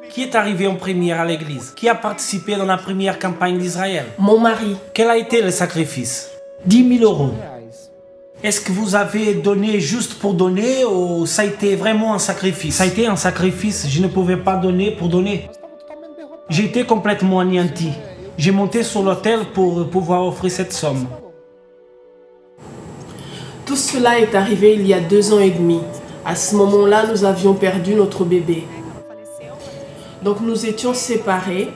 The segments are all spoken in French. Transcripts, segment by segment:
Qui est arrivé en première à l'église? Qui a participé dans la première campagne d'Israël? Mon mari. Quel a été le sacrifice? 10 000 euros. Est-ce que vous avez donné juste pour donner ou ça a été vraiment un sacrifice? Ça a été un sacrifice, je ne pouvais pas donner pour donner. J'étais complètement anéanti. J'ai monté sur l'autel pour pouvoir offrir cette somme. Tout cela est arrivé il y a 2 ans et demi. À ce moment-là, nous avions perdu notre bébé. Donc nous étions séparés.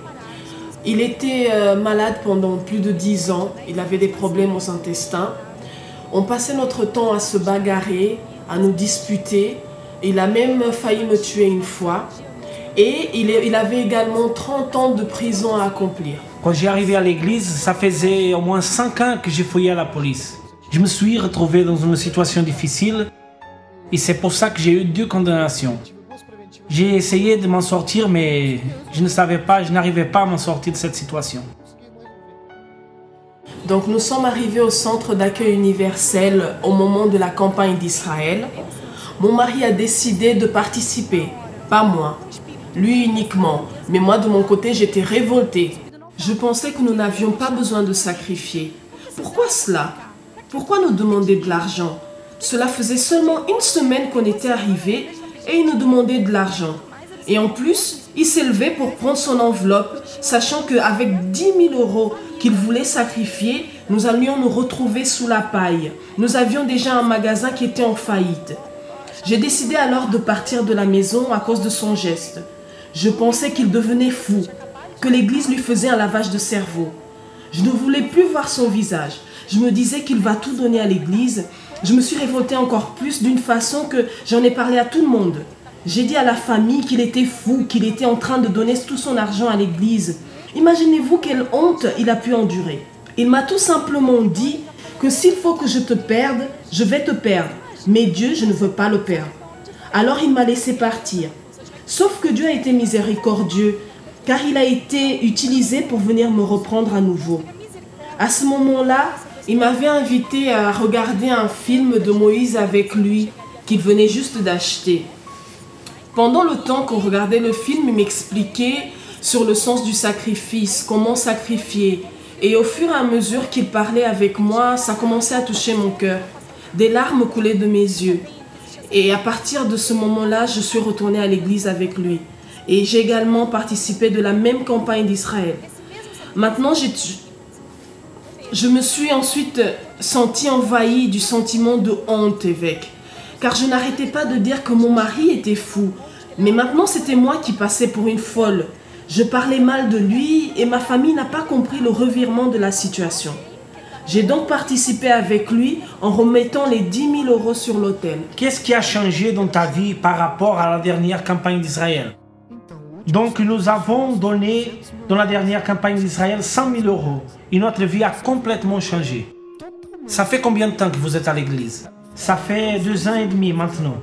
Il était malade pendant plus de 10 ans. Il avait des problèmes aux intestins. On passait notre temps à se bagarrer, à nous disputer. Il a même failli me tuer une fois. Et il avait également 30 ans de prison à accomplir. Quand j'ai arrivé à l'église, ça faisait au moins 5 ans que j'ai fouillé à la police. Je me suis retrouvé dans une situation difficile et c'est pour ça que j'ai eu 2 condamnations. J'ai essayé de m'en sortir, mais je n'arrivais pas à m'en sortir de cette situation. Donc nous sommes arrivés au centre d'accueil universel au moment de la campagne d'Israël. Mon mari a décidé de participer, pas moi, lui uniquement. Mais moi de mon côté, j'étais révoltée. Je pensais que nous n'avions pas besoin de sacrifier. Pourquoi cela? Pourquoi nous demander de l'argent? Cela faisait seulement 1 semaine qu'on était arrivés et il nous demandait de l'argent. Et en plus, il s'est levé pour prendre son enveloppe, sachant qu'avec 10 000 euros qu'il voulait sacrifier, nous allions nous retrouver sous la paille. Nous avions déjà un magasin qui était en faillite. J'ai décidé alors de partir de la maison à cause de son geste. Je pensais qu'il devenait fou, que l'église lui faisait un lavage de cerveau. Je ne voulais plus voir son visage. Je me disais qu'il va tout donner à l'église. Je me suis révoltée encore plus d'une façon que j'en ai parlé à tout le monde. J'ai dit à la famille qu'il était fou, qu'il était en train de donner tout son argent à l'église. Imaginez-vous quelle honte il a pu endurer. Il m'a tout simplement dit que s'il faut que je te perde, je vais te perdre. Mais Dieu, je ne veux pas le perdre. Alors il m'a laissé partir. Sauf que Dieu a été miséricordieux, car il a été utilisé pour venir me reprendre à nouveau. À ce moment-là, il m'avait invité à regarder un film de Moïse avec lui, qu'il venait juste d'acheter. Pendant le temps qu'on regardait le film, il m'expliquait sur le sens du sacrifice, comment sacrifier. Et au fur et à mesure qu'il parlait avec moi, ça commençait à toucher mon cœur. Des larmes coulaient de mes yeux. Et à partir de ce moment-là, je suis retournée à l'église avec lui. Et j'ai également participé de la même campagne d'Israël. Maintenant, je me suis ensuite sentie envahie du sentiment de honte, évêque. Car je n'arrêtais pas de dire que mon mari était fou. Mais maintenant, c'était moi qui passais pour une folle. Je parlais mal de lui et ma famille n'a pas compris le revirement de la situation. J'ai donc participé avec lui en remettant les 10 000 euros sur l'autel. Qu'est-ce qui a changé dans ta vie par rapport à la dernière campagne d'Israël? Donc nous avons donné dans la dernière campagne d'Israël 100 000 euros et notre vie a complètement changé. Ça fait combien de temps que vous êtes à l'église? Ça fait 2 ans et demi maintenant.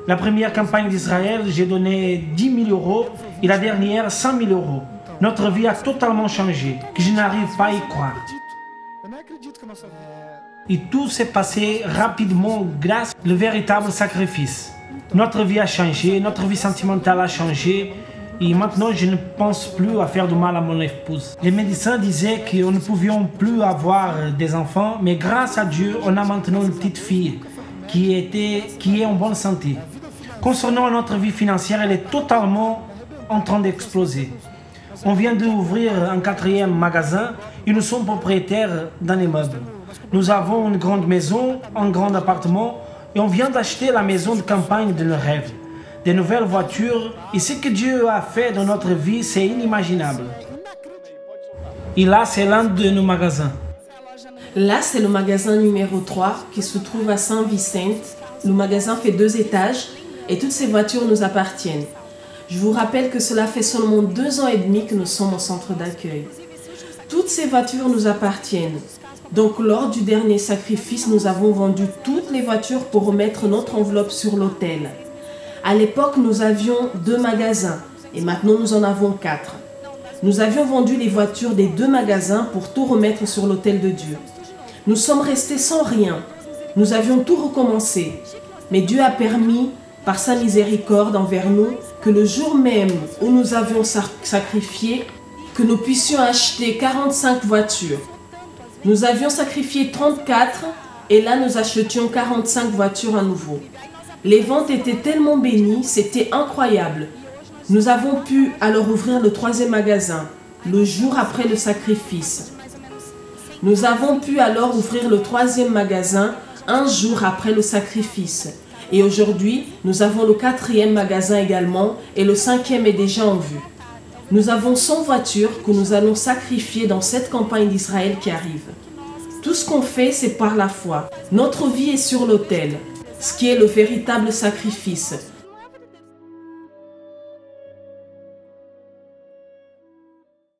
La première campagne d'Israël, j'ai donné 10 000 euros et la dernière 100 000 euros. Notre vie a totalement changé, que je n'arrive pas à y croire. Et tout s'est passé rapidement grâce au véritable sacrifice. Notre vie a changé, notre vie sentimentale a changé. Et maintenant, je ne pense plus à faire du mal à mon épouse. Les médecins disaient qu'on ne pouvions plus avoir des enfants, mais grâce à Dieu, on a maintenant une petite fille qui est en bonne santé. Concernant notre vie financière, elle est totalement en train d'exploser. On vient d'ouvrir un 4e magasin et nous sommes propriétaires d'un immeuble. Nous avons une grande maison, un grand appartement et on vient d'acheter la maison de campagne de nos rêves. Des nouvelles voitures et ce que Dieu a fait dans notre vie, c'est inimaginable. Et là, c'est l'un de nos magasins. Là, c'est le magasin numéro 3 qui se trouve à Saint-Vicent. Le magasin fait 2 étages et toutes ces voitures nous appartiennent. Je vous rappelle que cela fait seulement 2 ans et demi que nous sommes au centre d'accueil. Toutes ces voitures nous appartiennent. Donc, lors du dernier sacrifice, nous avons vendu toutes les voitures pour remettre notre enveloppe sur l'autel. À l'époque, nous avions 2 magasins et maintenant nous en avons 4. Nous avions vendu les voitures des 2 magasins pour tout remettre sur l'autel de Dieu. Nous sommes restés sans rien. Nous avions tout recommencé. Mais Dieu a permis, par sa miséricorde envers nous, que le jour même où nous avions sacrifié, que nous puissions acheter 45 voitures. Nous avions sacrifié 34 et là nous achetions 45 voitures à nouveau. Les ventes étaient tellement bénies, c'était incroyable. Nous avons pu alors ouvrir le 3e magasin, le jour après le sacrifice. Nous avons pu alors ouvrir le 3e magasin un jour après le sacrifice. Et aujourd'hui, nous avons le 4e magasin également et le 5e est déjà en vue. Nous avons 100 voitures que nous allons sacrifier dans cette campagne d'Israël qui arrive. Tout ce qu'on fait, c'est par la foi. Notre vie est sur l'autel, ce qui est le véritable sacrifice.